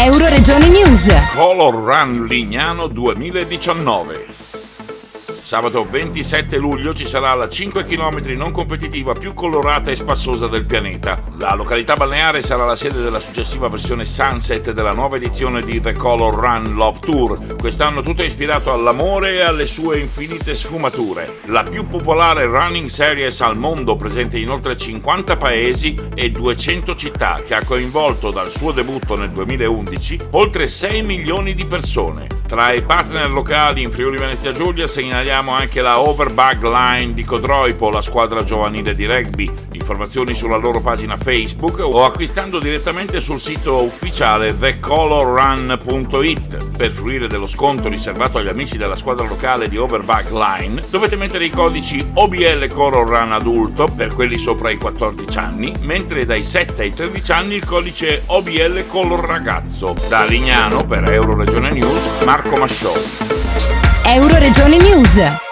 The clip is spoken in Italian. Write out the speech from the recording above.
Euroregione News. Color Run Lignano 2019. Sabato 27 luglio ci sarà la 5 km non competitiva più colorata e spassosa del pianeta. La località balneare sarà la sede della successiva versione Sunset della nuova edizione di The Color Run Love Tour. Quest'anno tutto è ispirato all'amore e alle sue infinite sfumature. La più popolare running series al mondo, presente in oltre 50 paesi e 200 città, che ha coinvolto dal suo debutto nel 2011 oltre 6 milioni di persone. Tra i partner locali in Friuli Venezia Giulia segnaliamo anche la Overbag Line di Codroipo, la squadra giovanile di rugby. Informazioni sulla loro pagina Facebook o acquistando direttamente sul sito ufficiale thecolorrun.it. Per fruire dello sconto riservato agli amici della squadra locale di Overbag Line dovete mettere i codici OBL Color Run adulto per quelli sopra i 14 anni, mentre dai 7 ai 13 anni il codice OBL Color Ragazzo. Da Lignano per Euroregione News, Marco Masciò. Euroregione News.